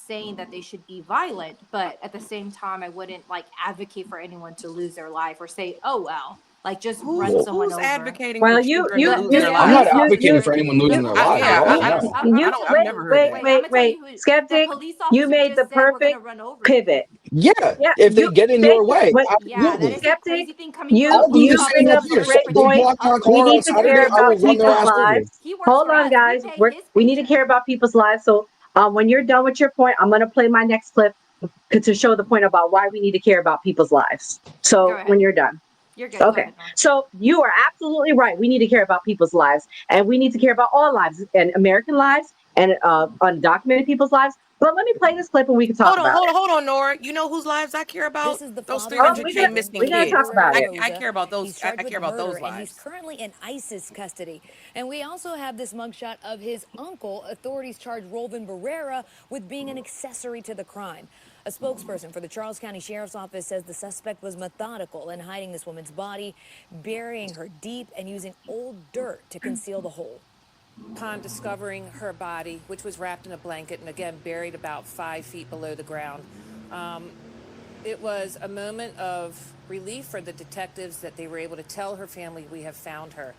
saying that they should be violent, but at the same time, I wouldn't like advocate for anyone to lose their life or say, oh, well, like just run someone over. Advocating for children to lose their I'm lives? not advocating for anyone losing their lives at all. No. I've never heard that. Wait, Skeptic, you made the perfect pivot. Yeah, if they get in your way, absolutely. Skeptic, You bring up a great point. We need to care about people's lives. Hold on, guys. We need to care about people's lives. So when you're done with your point, I'm going to play my next clip to show the point about why we need to care about people's lives. So when you're done. You're good. Okay. So you are absolutely right. We need to care about people's lives, and we need to care about all lives, and American lives, and undocumented people's lives. But let me play this clip and we can talk about it. Hold on, Nora. You know whose lives I care about? Those 300K missing kids. We're going to talk about it. I care about those. I care about those lives. And he's currently in ISIS custody. And we also have this mugshot of his uncle. Authorities charge Rolvin Barrera with being an accessory to the crime. A spokesperson for the Charles County Sheriff's Office says the suspect was methodical in hiding this woman's body, burying her deep, and using old dirt to conceal the hole. Upon discovering her body, which was wrapped in a blanket and again buried about 5 feet below the ground, it was a moment of relief for the detectives that they were able to tell her family, we have found her.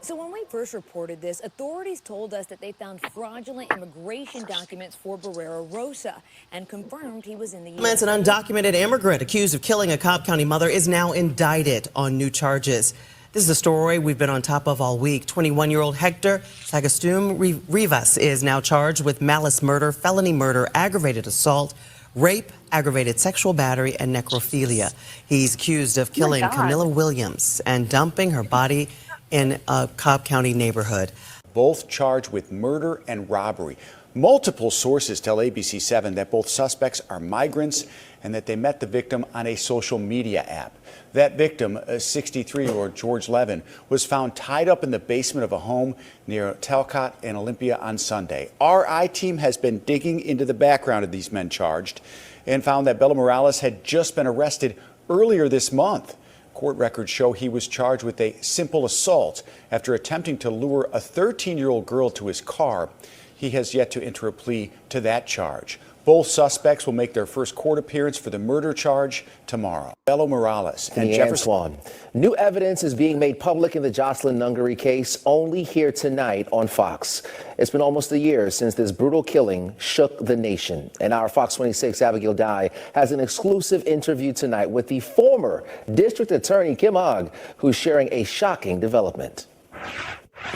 So when we first reported this, authorities told us that they found fraudulent immigration documents for Barrera Rosa and confirmed he was in the U.S. An undocumented immigrant accused of killing a Cobb County mother is now indicted on new charges. This is a story we've been on top of all week. 21-year-old Hector Sagastum Rivas is now charged with malice murder, felony murder, aggravated assault, rape, aggravated sexual battery, and necrophilia. He's accused of killing Camilla Williams and dumping her body in a Cobb County neighborhood. Both charged with murder and robbery. Multiple sources tell ABC7 that both suspects are migrants and that they met the victim on a social media app. That victim, a 63-year-old George Levin, was found tied up in the basement of a home near Talcott and Olympia on Sunday. Our I-team has been digging into the background of these men charged and found that Bella Morales had just been arrested earlier this month. Court records show he was charged with a simple assault after attempting to lure a 13-year-old girl to his car. He has yet to enter a plea to that charge. Both suspects will make their first court appearance for the murder charge tomorrow. Bella Morales and Jefferson. Antoine. New evidence is being made public in the Jocelyn Nungary case only here tonight on Fox. It's been almost a year since this brutal killing shook the nation. And our Fox 26 Abigail Dye has an exclusive interview tonight with the former district attorney Kim Ogg, who's sharing a shocking development.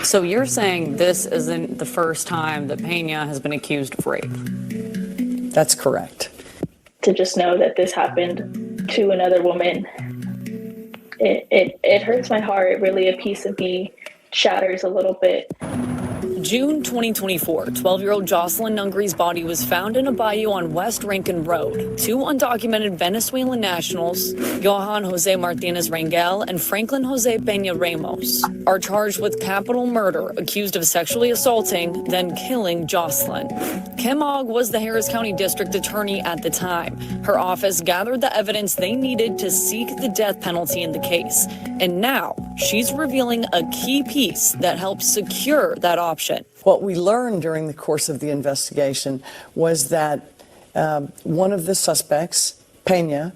So you're saying this isn't the first time that Pena has been accused of rape? That's correct. To just know that this happened to another woman, it hurts my heart. Really, a piece of me shatters a little bit. June 2024, 12-year-old Jocelyn Nungary's body was found in a bayou on West Rankin Road. Two undocumented Venezuelan nationals, Johan Jose Martinez Rangel and Franklin Jose Peña Ramos, are charged with capital murder, accused of sexually assaulting, then killing Jocelyn. Kim Ogg was the Harris County District Attorney at the time. Her office gathered the evidence they needed to seek the death penalty in the case. And now she's revealing a key piece that helps secure that option. What we learned during the course of the investigation was that one of the suspects, Pena,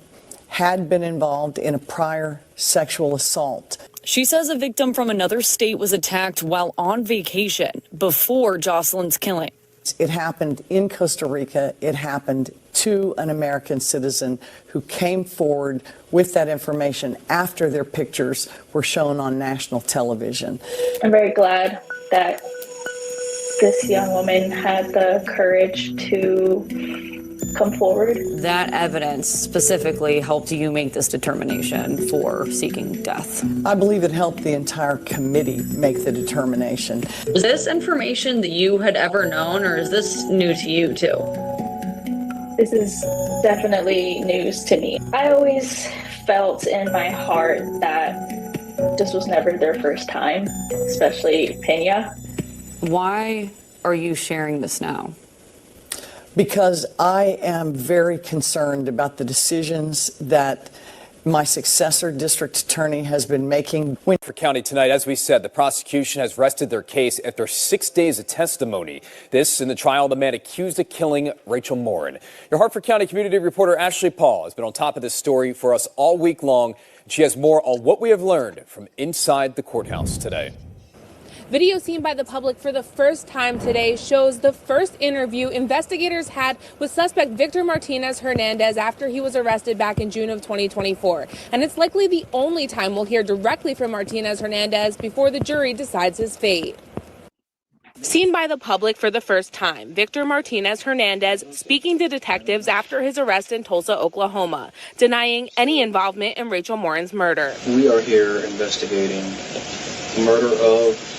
had been involved in a prior sexual assault. She says a victim from another state was attacked while on vacation before Jocelyn's killing. It happened in Costa Rica. It happened to an American citizen who came forward with that information after their pictures were shown on national television. I'm very glad that this young woman had the courage to come forward. That evidence specifically helped you make this determination for seeking death? I believe it helped the entire committee make the determination. Was this information that you had ever known, or is this new to you too? This is definitely news to me. I always felt in my heart that this was never their first time, especially Pena. Why are you sharing this now? Because I am very concerned about the decisions that My successor district attorney has been making. For county tonight, as we said, the prosecution has rested their case after 6 days of testimony. This in the trial of the man accused of killing Rachel Morin. Your Hartford County community reporter Ashley Paul has been on top of this story for us all week long. She has more on what we have learned from inside the courthouse today. Video seen by the public for the first time today shows the first interview investigators had with suspect Victor Martinez Hernandez after he was arrested back in June of 2024. And it's likely the only time we'll hear directly from Martinez Hernandez before the jury decides his fate. Seen by the public for the first time, Victor Martinez Hernandez speaking to detectives after his arrest in Tulsa, Oklahoma, denying any involvement in Rachel Morin's murder. We are here investigating the murder of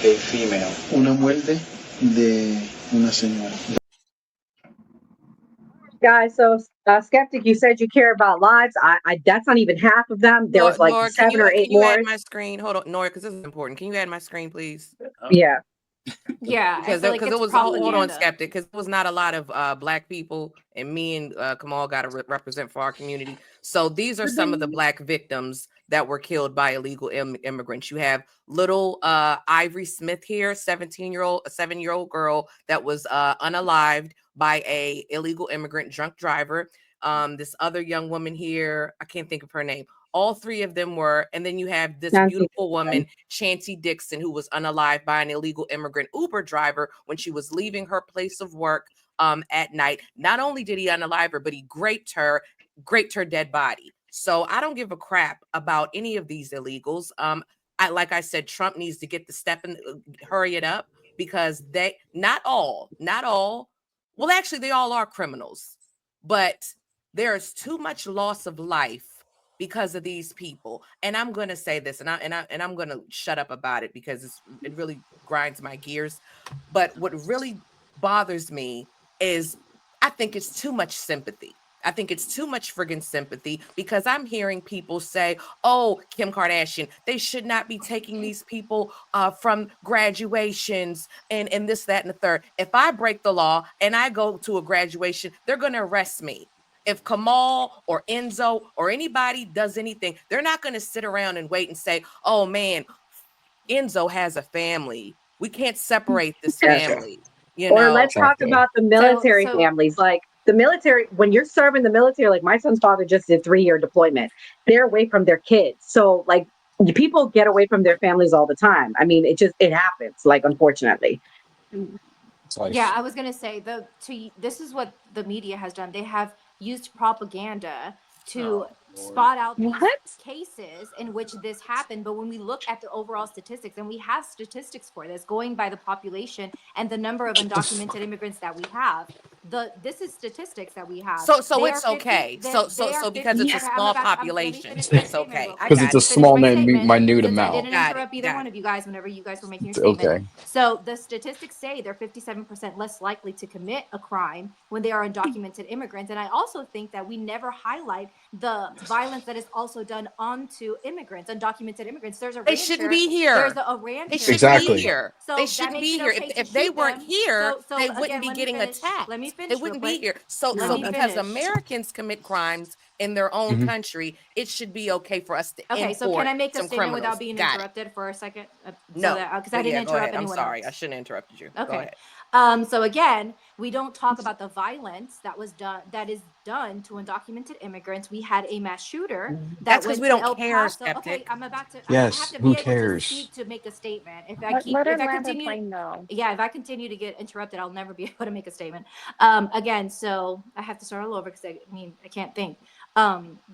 a female. Una muerte de una señora. Guys, so Skeptic, you said you care about lives. That's not even half of them. There was like Nora, 7 or 8 can you more. add my screen? Hold on, Nora, because this is important. Can you add my screen, please? Yeah. Yeah, because like it was hold on, Skeptic, because there was not a lot of Black people, and me and Kamal got to represent for our community. So these are some of the Black victims that were killed by illegal immigrants. You have little Ivory Smith here, 7-year-old girl that was unalived by a illegal immigrant drunk driver. This other young woman here, I can't think of her name. All 3 of them were, and then you have this beautiful woman, Chancey Dixon, who was unalived by an illegal immigrant Uber driver when she was leaving her place of work at night. Not only did he unalive her, but he raped her dead body. So I don't give a crap about any of these illegals. Like I said, Trump needs to get the step and hurry it up, because they not all. Well, actually, they all are criminals, but there's too much loss of life because of these people. And I'm going to say this, and I'm going to shut up about it because it really grinds my gears. But what really bothers me is I think it's too much sympathy. I think it's too much friggin' sympathy, because I'm hearing people say, oh, Kim Kardashian, they should not be taking these people from graduations and this, that, and the third. If I break the law and I go to a graduation, they're going to arrest me. If Kamal or Enzo or anybody does anything, they're not going to sit around and wait and say, oh, man, Enzo has a family. We can't separate this family. Or let's talk about the military families. Like the military, when you're serving the military, like my son's father just did 3-year deployment. They're away from their kids. So like people get away from their families all the time. I mean, it happens, like, unfortunately. Yeah, I was going to say this is what the media has done. They have used propaganda to spot out these cases in which this happened. But when we look at the overall statistics, and we have statistics for this going by the population and the number of undocumented immigrants that we have, this is statistics that we have. So it's okay. So because it's a small population, it's okay. Because it's a small, minute amount. I didn't interrupt either one of you guys whenever you guys were making your statement. Okay. So the statistics say they're 57% less likely to commit a crime when they are undocumented immigrants. And I also think that we never highlight the violence that is also done onto immigrants, undocumented immigrants. There's a they shouldn't be here. There's a rancher. They shouldn't be here. So they shouldn't be here. If they weren't here, they wouldn't be getting attacked. Let me finish. They wouldn't be here. So because Americans commit crimes in their own country, it should be okay for us to import so can I make a statement without being interrupted for a second? No, because I didn't interrupt anyone. I'm sorry. I shouldn't have interrupted you. Okay. Go ahead. So again, we don't talk about the violence that is done to undocumented immigrants. We had a mass shooter. That's because we don't care. Okay, I'm about to. Yes, I have to who be able cares? to speak to make a statement. If I continue to get interrupted, I'll never be able to make a statement. Again, so I have to start all over because I can't think.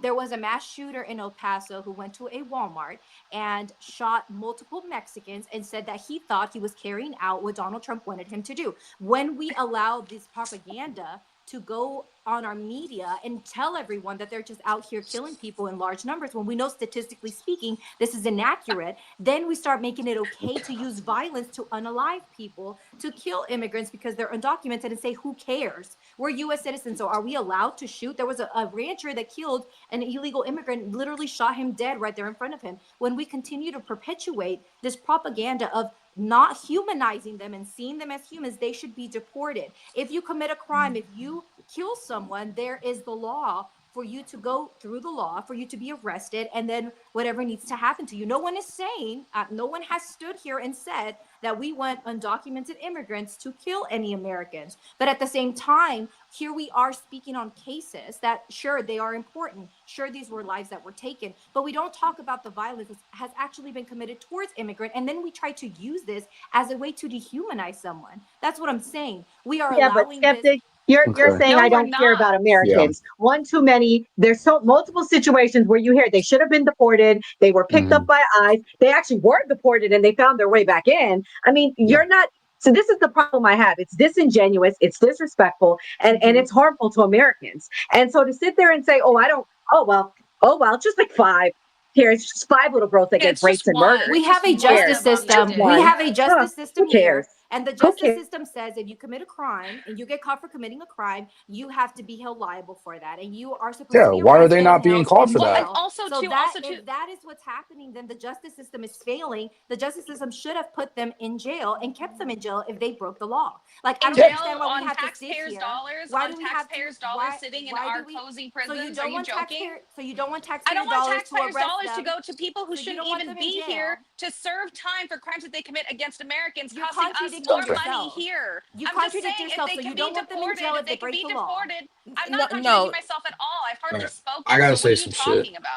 There was a mass shooter in El Paso who went to a Walmart and shot multiple Mexicans and said that he thought he was carrying out what Donald Trump wanted him to do. When we allow this propaganda to go on our media and tell everyone that they're just out here killing people in large numbers, when we know statistically speaking this is inaccurate, then we start making it okay to use violence to unalive people, to kill immigrants because they're undocumented, and say, who cares? We're U.S. citizens, so are we allowed to shoot? There was a rancher that killed an illegal immigrant, literally shot him dead right there in front of him. When we continue to perpetuate this propaganda of not humanizing them and seeing them as humans, they should be deported. If you commit a crime, if you kill someone, there is the law for you to go through the law, for you to be arrested, and then whatever needs to happen to you. No one is saying, no one has stood here and said that we want undocumented immigrants to kill any Americans. But at the same time, here we are speaking on cases that, sure, they are important. Sure, these were lives that were taken, but we don't talk about the violence that has actually been committed towards immigrants. And then we try to use this as a way to dehumanize someone. That's what I'm saying. We are allowing this. You're saying I don't care about Americans. One too many. There's multiple situations where you hear they should have been deported. They were picked up by ICE. They actually were deported and they found their way back in. I mean, you're not. So this is the problem I have. It's disingenuous. It's disrespectful, and it's harmful to Americans. And so to sit there and say, oh well, it's just like five. Here, it's just five little girls that get raped and murdered. We have a justice system. We have a justice system Who cares? here. And the justice system says if you commit a crime and you get caught for committing a crime, you have to be held liable for that. And you are supposed to be why are they arrested not and being held caught in for that? jail. If that is what's happening, then the justice system is failing. The justice system should have put them in jail and kept them in jail if they broke the law. Like, I don't understand why we have to sit here. Why do we have dollars sitting in our cozy prisons? Are you joking? So you don't want I taxpayer don't want dollars taxpayers' to arrest dollars to them. go to people who shouldn't even be here to serve time for crimes that they commit against Americans, You're costing us contradicting more money yourself. here. You I'm just contradict saying, yourself, if they so you can don't be want them in deported, jail if if they they can break be the law. deported, I'm not contradicting No. myself at all. I've hardly spoken. I gotta So say what are some you shit. talking about?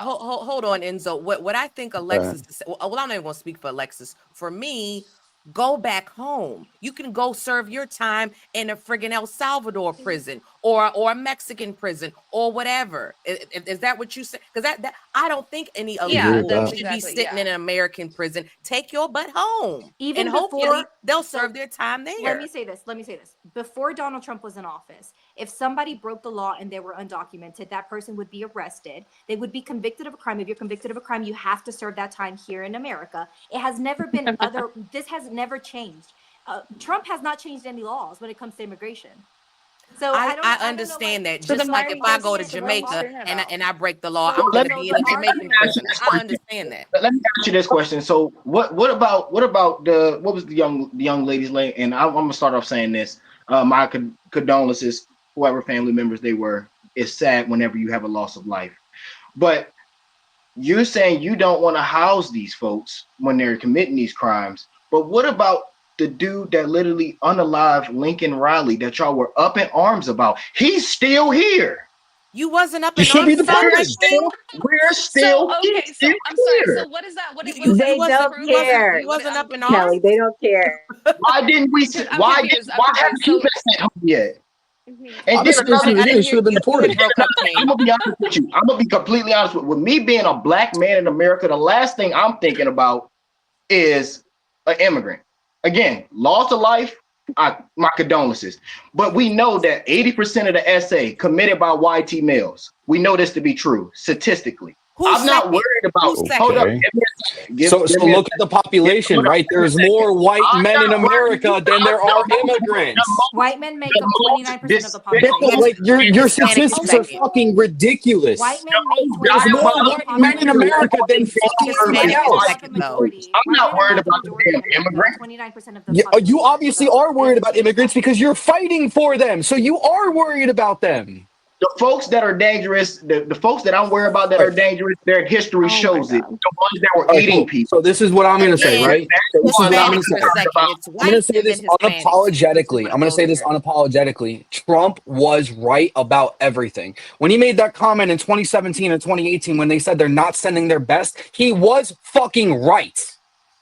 Hold on, Enzo. What I think Alexis is, well, I'm not even gonna speak for Alexis. For me, go back home. You can go serve your time in a friggin' El Salvador prison or a Mexican prison or whatever. Is that what you say? Because that I don't think any illegal should be sitting in an American prison. Take your butt home. Even and before hopefully they'll serve their time there. Let me say this. Before Donald Trump was in office, if somebody broke the law and they were undocumented, that person would be arrested. They would be convicted of a crime. If you're convicted of a crime, you have to serve that time here in America. It has never been this has never changed. Trump has not changed any laws when it comes to immigration. So I understand that. Just like if I go to Jamaica and I break the law, I'm going to be in a Jamaican prison. I understand that. Let me ask you this question. So what about what was the young lady's name? And I'm gonna start off saying this. My condolences, whoever family members they were. It's sad whenever you have a loss of life. But you're saying you don't want to house these folks when they're committing these crimes. But what about the dude that literally unalived Lincoln Riley that y'all were up in arms about? He's still here. You wasn't up in arms about that thing? We're still okay. So I'm sorry. So what is that? They don't care. You wasn't up in arms. Kelly, they don't care. Why didn't we? Why haven't you been sent home yet? And then another, should have been deported. I'm gonna be honest with you. I'm gonna be completely honest with me being a black man in America. The last thing I'm thinking about is an immigrant. Again, loss of life. My condolences. But we know that 80% of the SA committed by YT males. We know this to be true statistically. I'm not worried about. Hold up. So look at the population, right? There's more white men in America than there are immigrants. White men make up 29% of the population. Like your statistics are fucking ridiculous. White men make There's more white men in America than fucking everybody else. I'm not worried about the damn immigrant. 29% of the You obviously are worried about immigrants because you're fighting for them. So you are worried about them. The folks that are dangerous, the folks that I'm worried about that are dangerous, their history shows it. The ones that were eating people. So this is what I'm going to say, right? This is what I'm going to say. I'm going to say this unapologetically. I'm going to say this unapologetically. Trump was right about everything. When he made that comment in 2017 and 2018, when they said they're not sending their best, he was fucking right.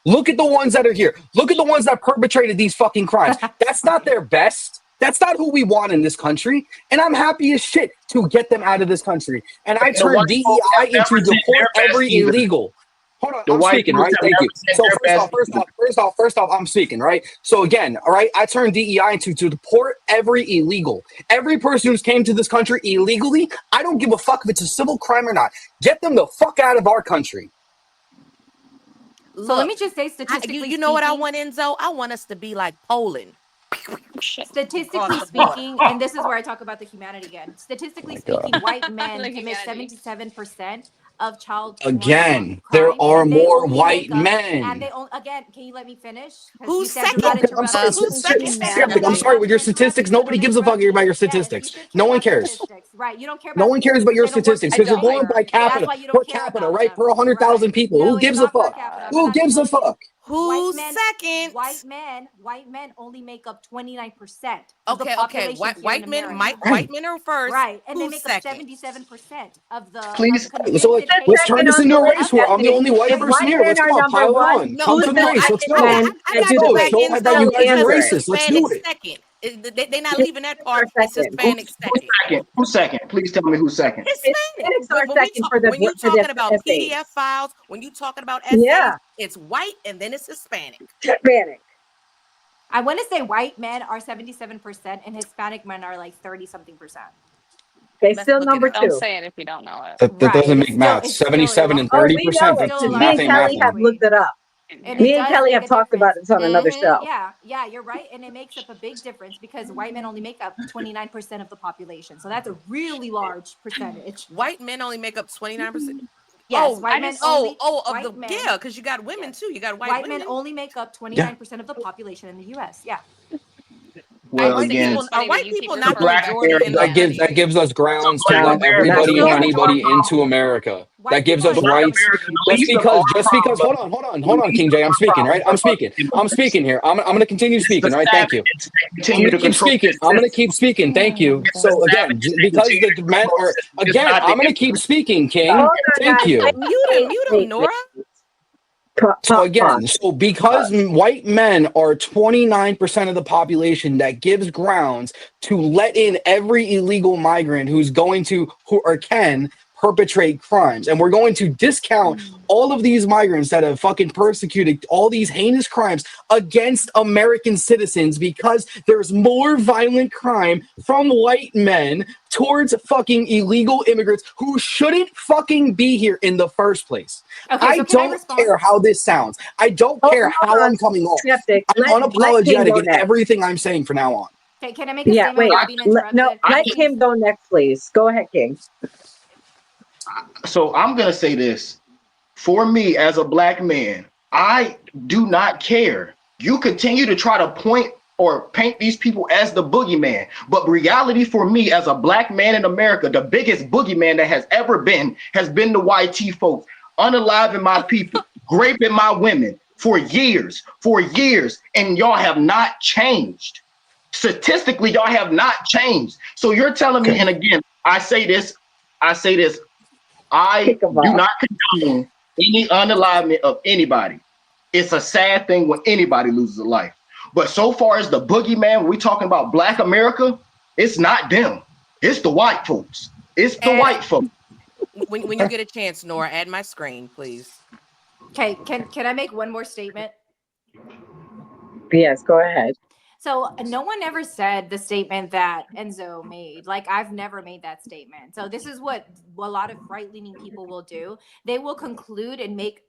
Look at the ones that are here. Look at the ones that perpetrated these fucking crimes. That's not their best. That's not who we want in this country. And I'm happy as shit to get them out of this country. And I turned DEI into deport every illegal. Hold on, I'm speaking, right? Thank you. So first off, I'm speaking, right? So again, all right, I turned DEI into to deport every illegal. Every person who's came to this country illegally, I don't give a fuck if it's a civil crime or not. Get them the fuck out of our country. So let me just say statistically you know what I want, Enzo? I want us to be like Poland. Statistically speaking, and this is where I talk about the humanity again. Statistically speaking, white men commit 77% of child again. There are more white men. And they again, can you let me finish? Who's second? I'm sorry. With your statistics, nobody gives a fuck about your statistics. No one cares. Right. You don't care about No one cares about your statistics because you're going by capita. That's why you Per don't care capita, about right? them. Per 100,000 people. No, Who it's gives a not per fuck? capita. I'm Who about to gives a tell you. fuck? Who's second? White men only make up 29% of the Okay, population here in America. White men are first. Right, and they Who's make second? up 77% of the Please. So convicted let's cases. turn this into a race war. I'm the only white If person white here. men Let's are come on, number pile it one, on. No, Come who's to the the race. Let's second go. men I that got do you the Go. back. race? Show And that so you Kelly, guys are it's answer it. racist. Let's do Hispanic it. second. They're not leaving that part. Our It's second. Hispanic second. Who's second? Please tell me who's second. Hispanic. Hispanics are When we second talk, for when you the talking about PDF essays. files, when you talking about essays, Yeah, it's white and then it's Hispanic. Hispanic. I want to say white men are 77% and Hispanic men are like 30-something%. They Let's still look it number up. Don't two. say it if you don't know it. That Right. doesn't And make math. it's still a 77 and long, Oh, we 30%. know That's it. still a Me long math and ain't way. Kelly have mathing. looked it up. And Me it and does Kelly make have a talked about difference. this on another show. Yeah, you're right. And it makes up a big difference because white men only make up 29% of the population. So that's a really large percentage. White men only make up 29%. Yes, white men only. Of the yeah, because you got women too. You got white men women. only make up Yeah. 29% of the population in the U.S. Yeah. I Well, just think again, it's funny that you keep Not the Black referring back to majority the in America. the That study. gives us grounds to Black let America, That's everybody still and the anybody majority. into America. White That gives people are us still the rights. majority. the least of our Just because problems. hold on, King J. I'm speaking, right? I'm speaking here. I'm gonna continue It's the speaking, right? Thank you. savages that continue to Keep control speaking. this I'm gonna system. keep speaking. Thank you. It's the So again, savages that because continue the to men control the are system. It's again, not the I'm gonna keep immigrants. speaking, Hold King. on, Thank guys. you. Mute him, Nora. So again, Pause. so because white men are 29% of the population, that gives grounds to let in every illegal migrant who's going to who or can perpetrate crimes. And we're going to discount all of these migrants that have fucking persecuted all these heinous crimes against American citizens because there's more violent crime from white men towards fucking illegal immigrants who shouldn't fucking be here in the first place. Okay, so can I don't respond? care how this sounds. I don't care how I'm coming off. Skeptic. I'm Let King unapologetic go in next. everything I'm saying from now on. Okay, can I make a statement without being interrupted? No, let Kim go next, please. Go ahead, King. So I'm gonna say this. For me, as a black man, I do not care. You continue to try to point or paint these people as the boogeyman. But reality for me, as a black man in America, the biggest boogeyman that has ever been has been the YT folks, unaliving my people, raping my women for years, and y'all have not changed. Statistically, y'all have not changed. So you're telling me, and again, I say this, I do not condone any unalivement of anybody. It's a sad thing when anybody loses a life. But so far as the boogeyman, when we talking about Black America, it's not them. It's the white folks. It's the white folks. When you get a chance, Nora, add my screen, please. Okay, can I make one more statement? Yes, go ahead. So no one ever said the statement that Enzo made. Like, I've never made that statement. So this is what a lot of right-leaning people will do. They will conclude and make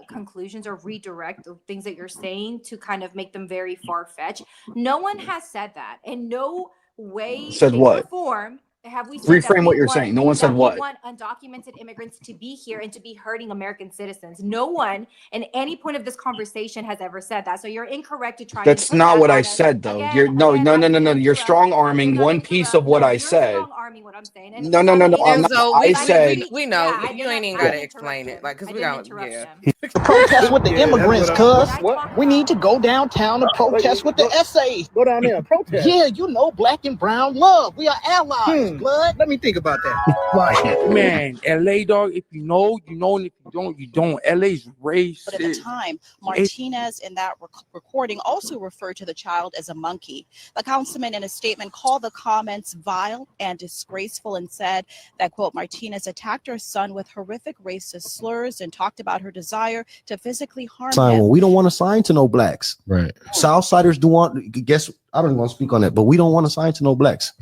conclusions or redirect the things that you're saying to kind of make them very far-fetched. No one has said that. In no way, Said shape, what? or form have we said that Reframe what you're saying. No one said what. we want undocumented immigrants to be here and to be hurting American citizens. No one in any point of this conversation has ever said that. So you're incorrect to try That's and put not that what on I us. said, though. Again, You're no. You're interrupt. strong I did arming not one piece of interrupt. what No, I you're said. strong arming what I'm saying. And No. I'm not. Enzo, I said. we know. Yeah, You ain't even I gotta didn't explain it. interrupt Like, cause him. we I got didn't interrupt yeah. him. Protest with the immigrants, cuz. What? We need to go downtown to protest with the essays. Go down there and protest. Yeah, you know, black and brown love. We are allies, blood. Let me think about that. Man, LA dog, if you know, you know, and if you don't, you don't. LA's racist. But at the time, Martinez in that recording also referred to the child as a monkey. The councilman in a statement called the comments vile and disgraceful and said that, quote, Martinez attacked her son with horrific racist slurs and talked about her desire to physically harm him. Well, we don't want to sign to no blacks. Right. Southsiders do want, guess, I don't even want to speak on that, but we don't want to sign to no blacks.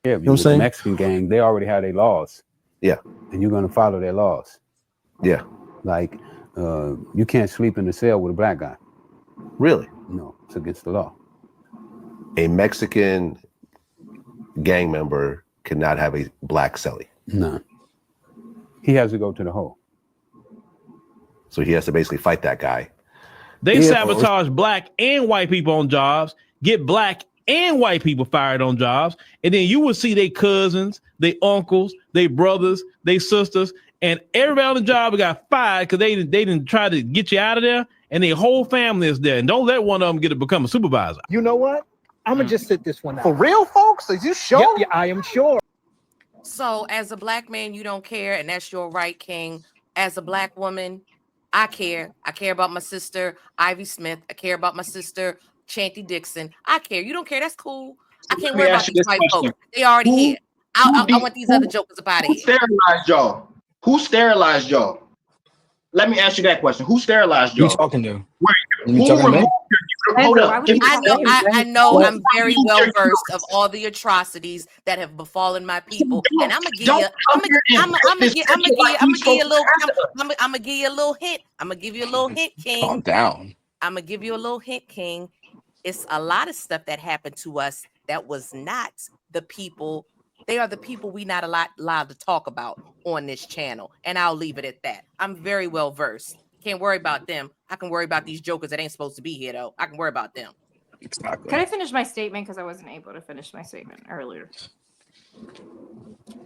Yeah, you know what I'm saying? The Mexican gang, they already have their laws. Yeah. And you're going to follow their laws. Yeah. Like, you can't sleep in the cell with a black guy. Really? No, it's against the law. A Mexican gang member cannot have a black cellie. No. He has to go to the hole. So he has to basically fight that guy. They sabotage black and white people on jobs, get black and white people fired on jobs, and then you will see their cousins, their uncles, their brothers, their sisters, and everybody on the job got fired because they didn't try to get you out of there, and their whole family is there. And don't let one of them get to become a supervisor. You know what? I'm gonna just sit this one out. For real, folks? Are you sure? Yeah, I am sure. So as a black man, you don't care, and that's your right, King. As a black woman, I care. I care about my sister, Ivy Smith. I care about my sister, Chanty Dixon. I care. You don't care. That's cool. I can't worry about these white folks. They already here. I want these other jokers up out of Who here. sterilized y'all? Who sterilized y'all? Let me ask you that question. Who sterilized y'all? Who you talking to? Who removed hold up. I know I'm very well versed of all the atrocities that have befallen my people, and I'm gonna give you a little hint. I'm gonna give you a little hint, King. Calm down. I'm gonna give you a little hint, King. It's a lot of stuff that happened to us that was not the people. They are the people we not allowed to talk about on this channel, and I'll leave it at that. I'm very well versed. Can't worry about them. I can worry about these jokers that ain't supposed to be here, though. I can worry about them. Exactly. Can I finish my statement? Because I wasn't able to finish my statement earlier.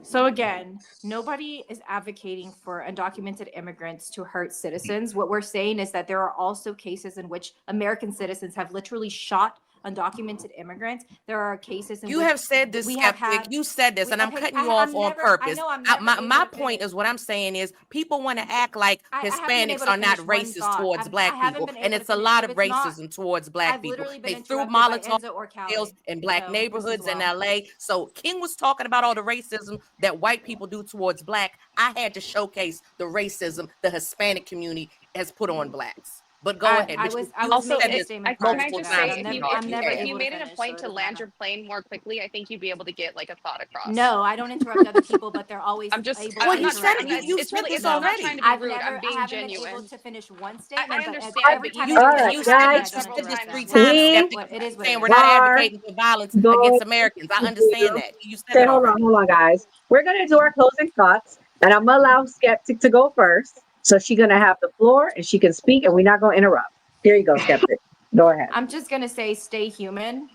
So again, nobody is advocating for undocumented immigrants to hurt citizens. What we're saying is that there are also cases in which American citizens have literally shot undocumented immigrants. There are cases in you which have said this, Skeptic. You said this, and I'm cutting you off on purpose. My point is, what I'm saying is, people want to act like Hispanics are not racist towards black people, and it's a lot of racism towards black people. They threw Molotov cocktails in black neighborhoods in LA. So King was talking about all the racism that white people do towards black. I had to showcase the racism the Hispanic community has put on blacks. But go ahead. I was making a statement. Can I just say, if you made it a point to land your plane more quickly, I think you'd be able to get like a thought across. No, I don't interrupt other people, but they're always. I'm just. Able I'm to not trying. you It's really. It's not trying to be rude. I'm being genuine. Been able to finish one statement. I understand, every but time you said this 3 times, Skeptic. It is saying we're not advocating for violence against Americans. I understand that. You said that already. Hold on, guys. We're gonna do our closing thoughts, and I'm gonna allow Skeptic to go first. So she's gonna have the floor, and she can speak, and we're not gonna interrupt. Here you go, Skeptic. Go ahead. I'm just gonna say, stay human.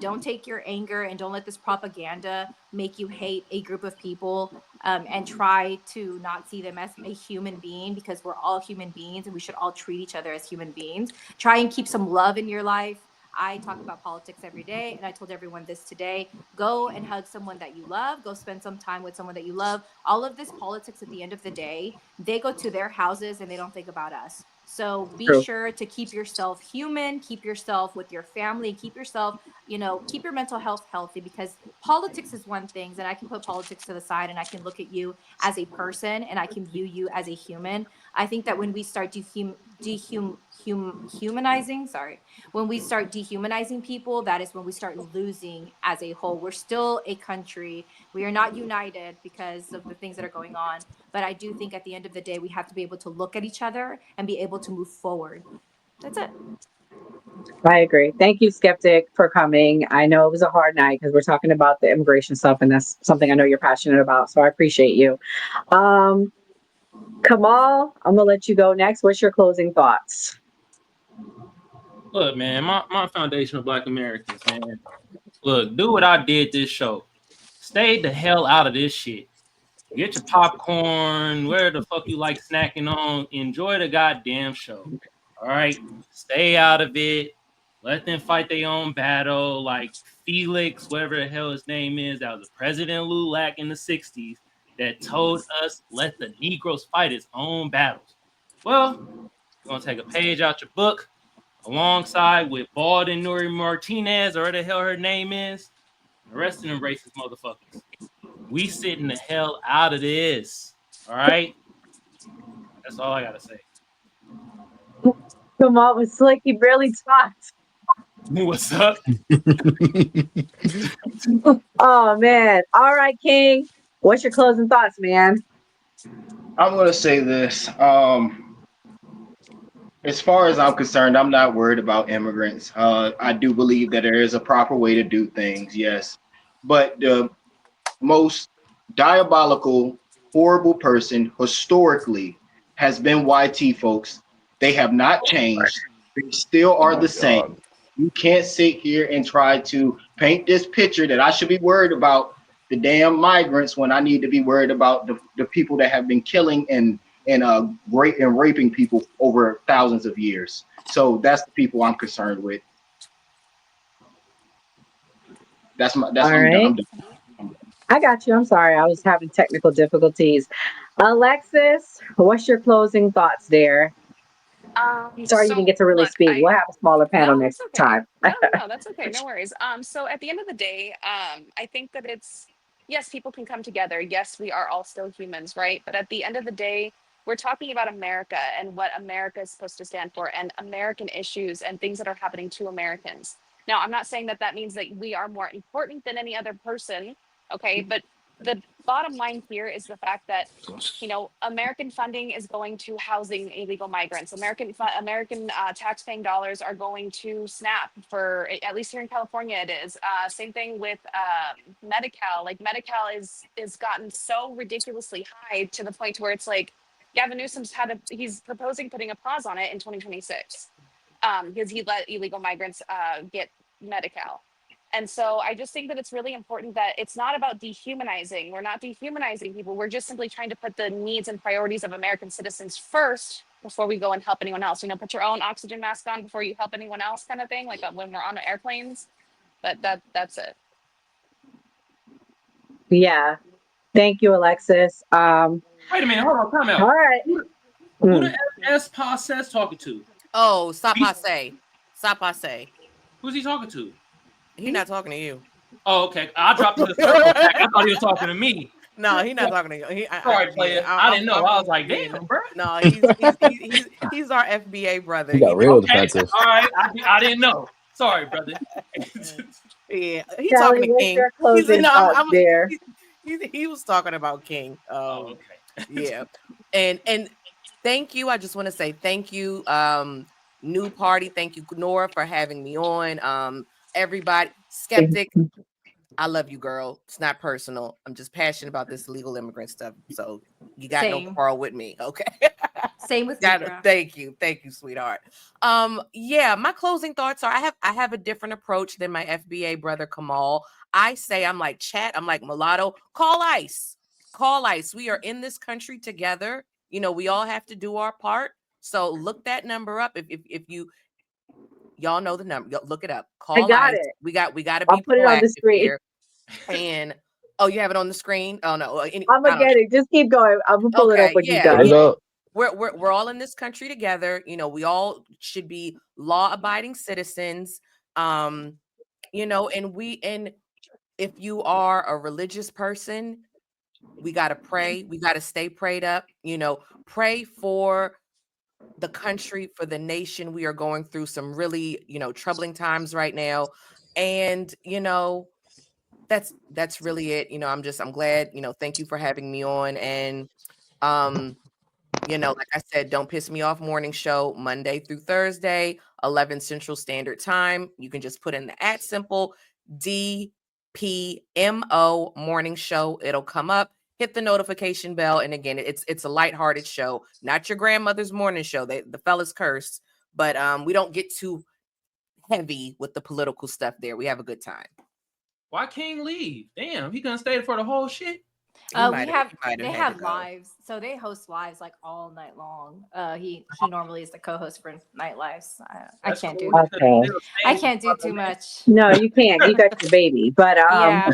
Don't take your anger and don't let this propaganda make you hate a group of people, and try to not see them as a human being, because we're all human beings and we should all treat each other as human beings. Try and keep some love in your life. I talk about politics every day, and I told everyone this today. Go and hug someone that you love. Go spend some time with someone that you love. All of this politics, at the end of the day, they go to their houses and they don't think about us. So be sure to keep yourself human, keep yourself with your family, keep yourself, keep your mental health healthy, because politics is one thing, and I can put politics to the side and I can look at you as a person and I can view you as a human. I think that when we start when we start dehumanizing people, that is when we start losing as a whole. We're still a country. We are not united because of the things that are going on. But I do think at the end of the day, we have to be able to look at each other and be able to move forward. That's it. I agree. Thank you, Skeptic, for coming. I know it was a hard night because we're talking about the immigration stuff, and that's something I know you're passionate about. So I appreciate you. Kamal, I'm gonna let you go next. What's your closing thoughts? Look, man, my foundation of Black Americans, man. Look, do what I did this show. Stay the hell out of this shit. Get your popcorn, where the fuck you like snacking on. Enjoy the goddamn show. All right? Stay out of it. Let them fight their own battle. Like Felix, whatever the hell his name is, that was President Lulac in the 60s that told us, let the Negroes fight its own battles. Well, you're going to take a page out your book alongside with Bald and Nuri Martinez, or whatever the hell her name is, the rest of them racist motherfuckers. We sitting the hell out of this. All right? That's all I got to say. Kamal was slick. He barely talked. What's up? Oh, man. All right, King. What's your closing thoughts, man? I'm going to say this. As far as I'm concerned, I'm not worried about immigrants. I do believe that there is a proper way to do things, yes. But the most diabolical, horrible person historically has been YT folks. They have not changed. They still are the same. You can't sit here and try to paint this picture that I should be worried about the damn migrants when I need to be worried about the people that have been killing and raping people over thousands of years. So that's the people I'm concerned with. That's All right. I'm done. I got you. I'm sorry. I was having technical difficulties. Alexis, what's your closing thoughts there? Sorry you didn't get to really Look, speak. We'll have a smaller panel no, next it's okay. time. No, that's okay. No worries. So at the end of the day, I think that yes, people can come together. Yes, we are all still humans, right? But at the end of the day, we're talking about America and what America is supposed to stand for and American issues and things that are happening to Americans. Now, I'm not saying that that means that we are more important than any other person, okay? But the bottom line here is the fact that American funding is going to housing illegal migrants. American tax-paying dollars are going to SNAP for, at least here in California, it is. Same thing with Medi-Cal. Like Medi-Cal is gotten so ridiculously high to the point where it's like Gavin Newsom's he's proposing putting a pause on it in 2026 because he let illegal migrants get Medi-Cal. And so I just think that it's really important that it's not about dehumanizing. We're not dehumanizing people. We're just simply trying to put the needs and priorities of American citizens first before we go and help anyone else. Put your own oxygen mask on before you help anyone else, kind of thing, like when we're on airplanes. But that's it. Yeah. Thank you, Alexis. Wait a minute, hold on, time out. All right. Who the S Passe talking to? Oh, Sapase. Sapase. Who's he talking to? He's not talking to you. Oh, okay. I dropped to the circle back. I thought he was talking to me. No, he's not talking to you. Sorry, player. I didn't know. I was like, damn, bro. No, he's our FBA brother. He got real defensive. All right, I didn't know. Sorry, brother. Yeah, he's Kelly, talking to what's King. your closing thoughts there? He was talking about King. Okay. Yeah, and thank you. I just want to say thank you, New Party. Thank you, Nora, for having me on. Everybody, Skeptic. I love you, girl. It's not personal. I'm just passionate about this illegal immigrant stuff. So you got no quarrel with me, okay? Same with me. Thank you, sweetheart. Yeah, my closing thoughts are I have a different approach than my FBA brother Kamal. I'm like chat. I'm like mulatto. Call ICE. Call ICE. We are in this country together. We all have to do our part. So look that number up. If y'all know the number, look it up. Call I got ICE. it. We got to be I'll put it on the screen. here. And you have it on the screen. Oh no, I'm gonna get it. Just keep going. I'm gonna pull it up when you're done. Yeah. We're all in this country together. We all should be law-abiding citizens. And if you are a religious person, we got to pray. We got to stay prayed up. Pray for the country, for the nation. We are going through some really, troubling times right now. And, that's really it. I'm glad, thank you for having me on. And, like I said, Don't Piss Me Off morning show, Monday through Thursday, 11 Central Standard Time. You can just put in the @ DPMO morning show. It'll come up. Hit the notification bell. And again, it's a lighthearted show, not your grandmother's morning show. The fellas curse, but we don't get too heavy with the political stuff there. We have a good time. Why King leave? Damn, he gonna stay for the whole shit. They have lives, so they host lives like all night long. He normally is the co-host for Night Lives. I can't do. Okay. I can't do too much. No, you can't. You got your baby, but Yeah.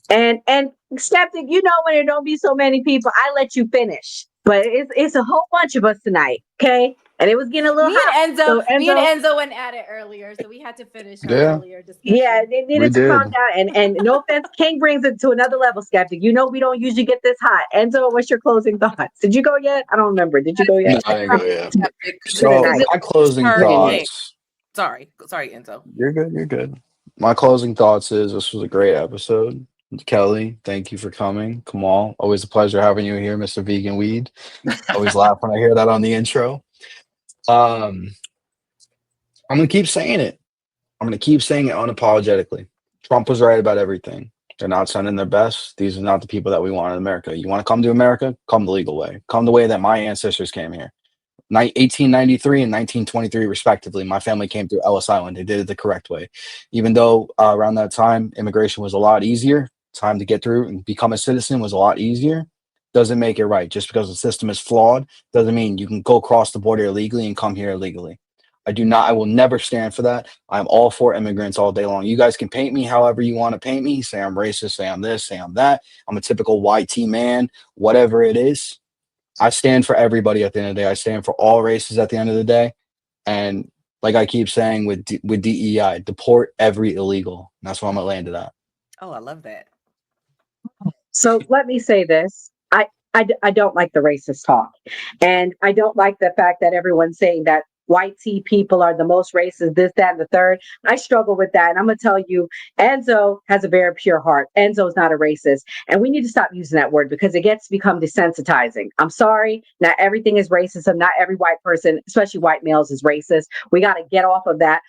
and Skeptic, when there don't be so many people, I let you finish. But it's a whole bunch of us tonight, okay? And it was getting a little hot. Me and Enzo went at it earlier, so we had to finish our earlier discussion. Yeah, they needed to calm down. And no offense, King brings it to another level, Skeptic. We don't usually get this hot. Enzo, what's your closing thoughts? Did you go yet? I don't remember. Did you go yet? No, I didn't go yet. So my closing thoughts. Sorry, Enzo. You're good. My closing thoughts is this was a great episode. Kelly, thank you for coming. Kamal, always a pleasure having you here, Mr. Vegan Weed. Always laugh when I hear that on the intro. I'm gonna keep saying it. I'm gonna keep saying it unapologetically. Trump was right about everything. They're not sending their best. These are not the people that we want in America. You want to come to America? Come the legal way. Come the way that my ancestors came here. 1893 and 1923 respectively. My family came through Ellis Island. They did it the correct way. Even though around that time immigration was a lot easier, time to get through and become a citizen was a lot easier, doesn't make it right. Just because the system is flawed doesn't mean you can go across the border illegally and come here illegally. I will never stand for that. I'm all for immigrants all day long. You guys can paint me however you want to paint me. Say I'm racist, say I'm this, say I'm that. I'm a typical white man, whatever it is. I stand for everybody at the end of the day. I stand for all races at the end of the day. And like I keep saying with DEI, deport every illegal. And that's where I'm gonna land it at. Oh, I love that. So let me say this. I don't like the racist talk. And I don't like the fact that everyone's saying that white tea people are the most racist, this, that, and the third. I struggle with that. And I'm going to tell you, Enzo has a very pure heart. Enzo's not a racist. And we need to stop using that word because it gets to become desensitizing. I'm sorry. Not everything is racism. Not every white person, especially white males, is racist. We got to get off of that.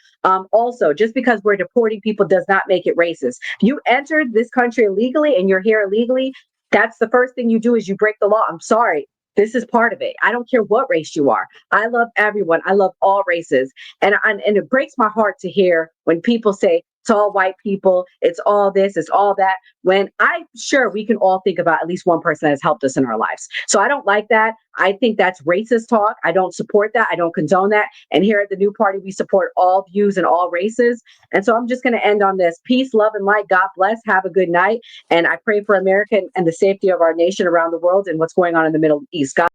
Also, just because we're deporting people does not make it racist. You entered this country illegally and you're here illegally. That's the first thing you do is you break the law. I'm sorry. This is part of it. I don't care what race you are. I love everyone. I love all races. And it breaks my heart to hear when people say it's all white people, it's all this, it's all that, when I'm sure we can all think about at least one person that has helped us in our lives. So I don't like that. I think that's racist talk. I don't support that. I don't condone that. And here at the New Party, we support all views and all races. And so I'm just going to end on this. Peace, love, and light. God bless. Have a good night. And I pray for America and the safety of our nation around the world and what's going on in the Middle East. God